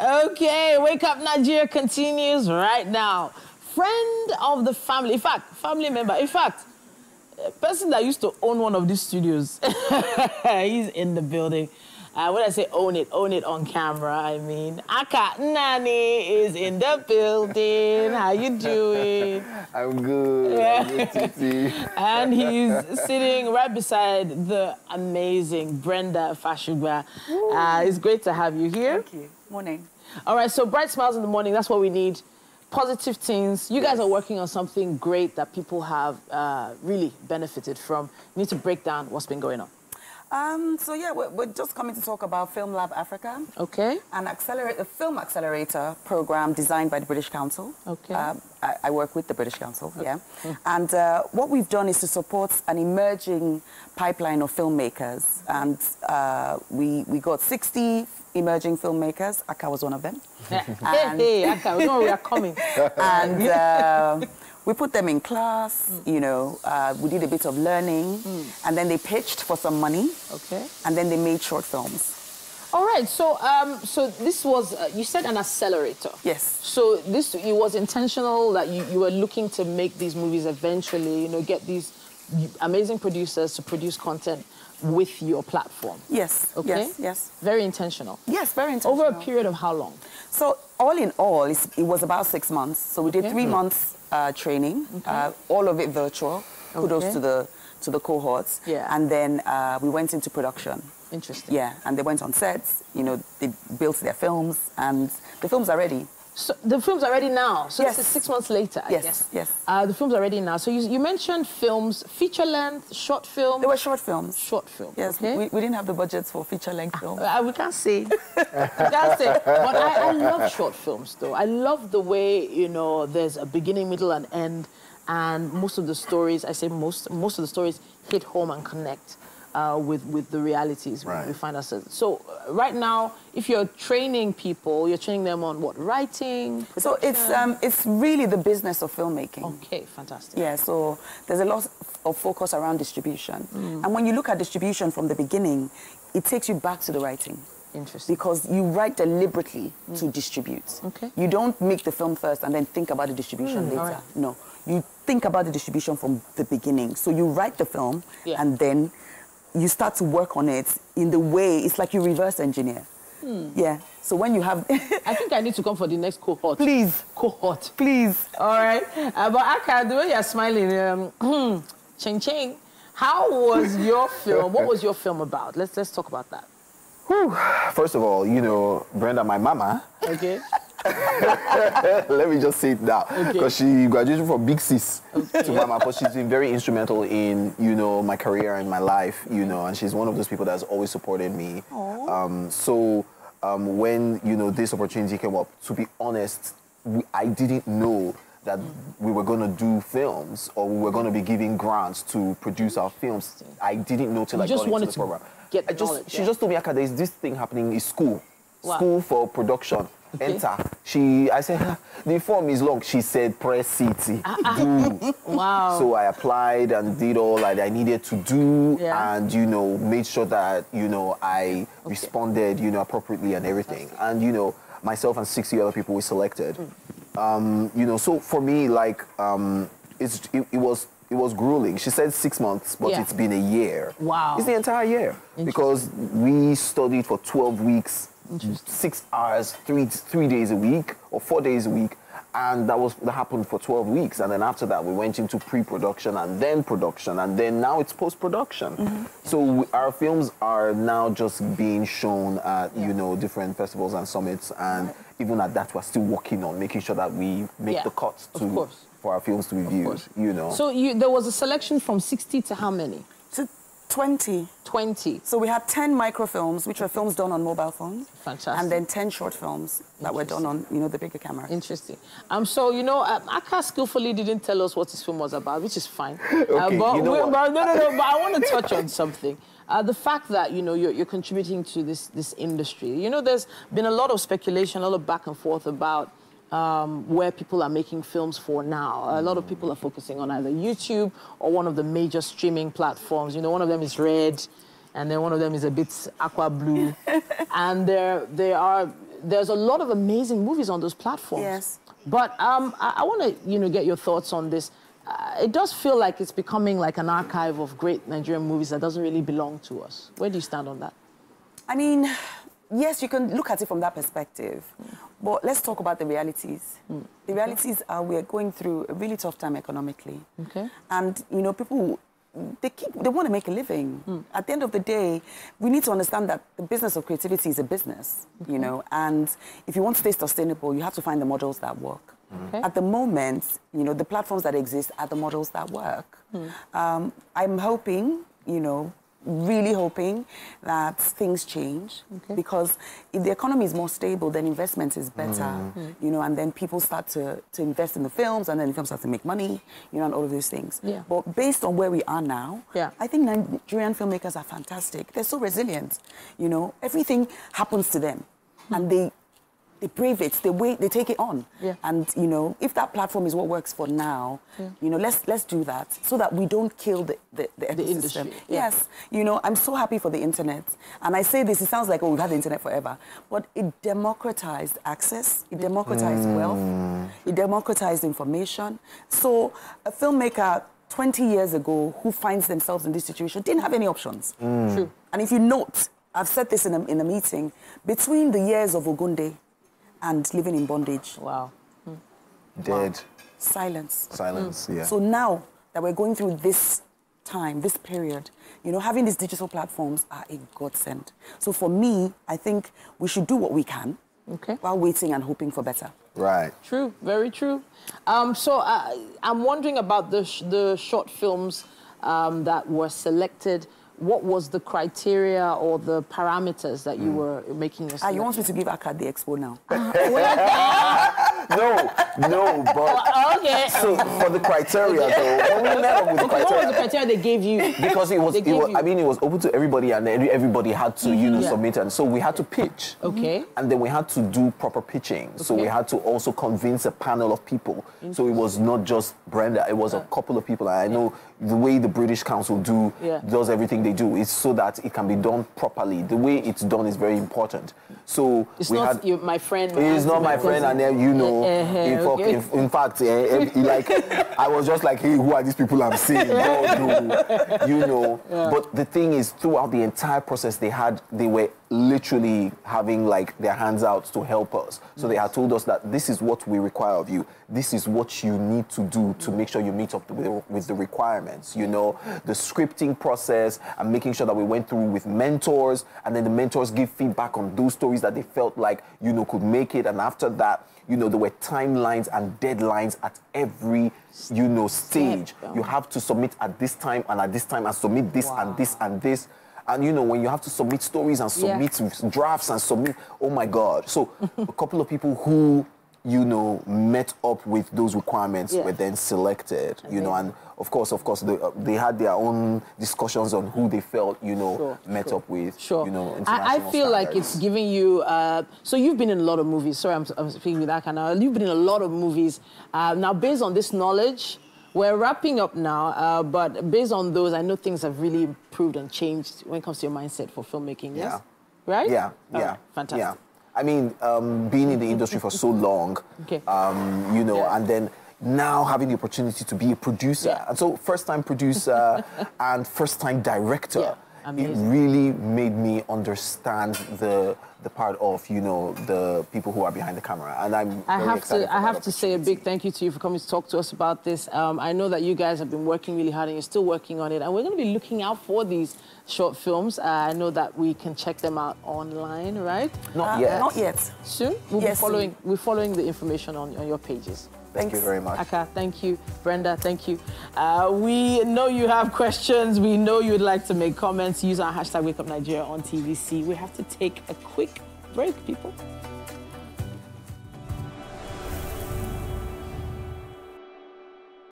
Okay, Wake Up Nigeria continues right now. Friend of the family, in fact, family member, a person that used to own one of these studios. He's in the building. When I say own it on camera, I mean Akah Nnani is in the building. How you doing? I'm good. I'm good, Titi. And he's sitting right beside the amazing Brenda Fashugba. It's great to have you here. Thank you. Morning. All right, so bright smiles in the morning, that's what we need. Positive things. You guys are working on something great that people have really benefited from. You need to break down what's been going on. So yeah, we're just coming to talk about Film Lab Africa. Okay. An the film accelerator program designed by the British Council. Okay. I work with the British Council, yeah. And what we've done is to support an emerging pipeline of filmmakers. And we got 60 emerging filmmakers. Akah was one of them. Hey, Akah, we know we are coming. And we put them in class, you know, we did a bit of learning, and then they pitched for some money. Okay. And then they made short films. All right, so so this was, you said an accelerator. Yes. So it was intentional that you were looking to make these movies eventually, you know, get these amazing producers to produce content with your platform. Yes. Okay. Yes. Yes. Very intentional. Yes, very intentional. Over a period of how long? So all in all, it was about 6 months. So we did 3 months training, all of it virtual. Kudos to the cohorts. Yeah. And then we went into production. Interesting. Yeah, and they went on sets. You know, they built their films, and the films are ready. So the films are ready now. So yes. This is 6 months later, I guess. Yes. The films are ready now. So you mentioned films, feature length, short film. They were short films. Short film. Yes. Okay. We didn't have the budgets for feature length films. We can't say. We can't say. But I love short films, though. I love the way, you know, there's a beginning, middle, and end, and most of the stories. I say most of the stories hit home and connect. With the realities we find ourselves. So right now, if you're training people, you're training them on what? Writing, production? So it's really the business of filmmaking. Okay, fantastic. Yeah, so there's a lot of focus around distribution. And when you look at distribution from the beginning, it takes you back to the writing. Interesting. Because you write deliberately to distribute. Okay. You don't make the film first and then think about the distribution later. Right. No, you think about the distribution from the beginning. So you write the film and then you start to work on it in the way, it's like you reverse engineer. Yeah, so when you have... I think I need to come for the next cohort. Please. Cohort. Please. All right. But Akah, the way you're smiling, ching ching, how was your film? What was your film about? Let's talk about that. Whew. First of all, you know, Brenda, my mama. Okay. Let me just say it now, because she graduated from Big Sis to Mama, but she's been very instrumental in, you know, my career and my life, you know, and she's one of those people that's always supported me. When, you know, this opportunity came up, to be honest, I didn't know that we were going to do films or we were going to be giving grants to produce our films. I didn't know till I got into the program. She just told me, Akah, there's this thing happening in school. Wow. School for production. Enter. I said, the form is long. She said, press CT. Do. Wow. So I applied and did all that I needed to do and, you know, made sure that, you know, I responded, you know, appropriately and everything. And, you know, myself and 60 other people were selected. You know, so for me, like, it was grueling. She said 6 months, but it's been a year. Wow. It's the entire year. Because we studied for 12 weeks. 6 hours, three days a week or 4 days a week, and that happened for 12 weeks. And then after that, we went into pre-production and then production, and then now it's post-production. So our films are now just being shown at you know, different festivals and summits, and even at that, we're still working on making sure that we make the cuts for our films to be viewed. You know. So there was a selection from 60 to how many? 20. 20. So we had 10 microfilms, which were films done on mobile phones. Fantastic. And then 10 short films that were done on, you know, the bigger camera. Interesting. So, you know, Akah skillfully didn't tell us what his film was about, which is fine. Okay, but, you know but I want to touch on something. The fact that, you know, you're contributing to this industry. You know, there's been a lot of speculation, a lot of back and forth about where people are making films for now. A lot of people are focusing on either YouTube or one of the major streaming platforms. You know, one of them is red, and then one of them is a bit aqua blue. And there's a lot of amazing movies on those platforms. Yes. But I want to, get your thoughts on this. It does feel like it's becoming like an archive of great Nigerian movies that doesn't really belong to us. Where do you stand on that? I mean, yes, you can look at it from that perspective. But let's talk about the realities. The realities are we're going through a really tough time economically. Okay. And, people, they want to make a living. At the end of the day, we need to understand that the business of creativity is a business, and if you want to stay sustainable, you have to find the models that work. Okay. At the moment, the platforms that exist are the models that work. I'm hoping, really hoping that things change, because if the economy is more stable, then investment is better, and then people start to invest in the films, and then the films start to make money, and all of those things. Yeah. But based on where we are now, I think Nigerian filmmakers are fantastic. They're so resilient, everything happens to them, and they brave it, they take it on. Yeah. And, if that platform is what works for now, let's do that so that we don't kill the ecosystem. Yes. I'm so happy for the internet. And I say this, it sounds like, we've had the internet forever. But it democratized access, it democratized wealth, it democratized information. So a filmmaker 20 years ago who finds themselves in this situation didn't have any options. True. And if you note, I've said this in a meeting, between the years of Ogunde and living in bondage. Wow. Dead. Wow. Silence. Silence, yeah. So now that we're going through this time, this period, having these digital platforms are a godsend. So for me, I think we should do what we can while waiting and hoping for better. Right. True, very true. So I'm wondering about the short films that were selected. What was the criteria or the parameters that you were making your selection? You want me to give Akah the expo now? No, but... Okay. So, for the criteria, though, when we met up with the criteria... What was the criteria they gave you? Because it was open to everybody, and everybody had to, submit, and so we had to pitch. Okay. And then we had to do proper pitching. So we had to also convince a panel of people. So it was not just Brenda, it was a couple of people. And I know the way the British Council does everything they do is so that it can be done properly. The way it's done is very important. So it's not my friend. It's not my friend, and then in fact, I was just like, hey, who are these people I'm seeing? No. But the thing is, throughout the entire process, they were literally having their hands out to help us. So they had told us that this is what we require of you. This is what you need to do to make sure you meet up with the requirements. The scripting process and making sure that we went through with mentors, and then the mentors give feedback on those stories that they felt like, could make it. And after that, there were timelines and deadlines at every, stage. You have to submit at this time and at this time, and submit this and this and this. And, when you have to submit stories and submit drafts and submit, oh, my God. So a couple of people who, met up with those requirements were then selected, and of course, they had their own discussions on who they felt, met up with, international I feel like it's giving you, so you've been in a lot of movies. Sorry, I'm speaking with Akah now. You've been in a lot of movies. Now, based on this knowledge, we're wrapping up now, but based on those, I know things have really improved and changed when it comes to your mindset for filmmaking, yes? Right? Yeah. Fantastic. Yeah. I mean, being in the industry for so long, and then now having the opportunity to be a producer. And so first-time producer and first-time director, it really made me understand the part of, the people who are behind the camera. And I have to say a big thank you to you for coming to talk to us about this. I know that you guys have been working really hard and you're still working on it. And we're going to be looking out for these short films. I know that we can check them out online, right? Not yet. Not yet. Soon? We're following the information on your pages. Thank you very much. Akah, thank you. Brenda, thank you. We know you have questions. We know you'd like to make comments. Use our hashtag WakeUpNigeria on TVC. We have to take a quick break, people.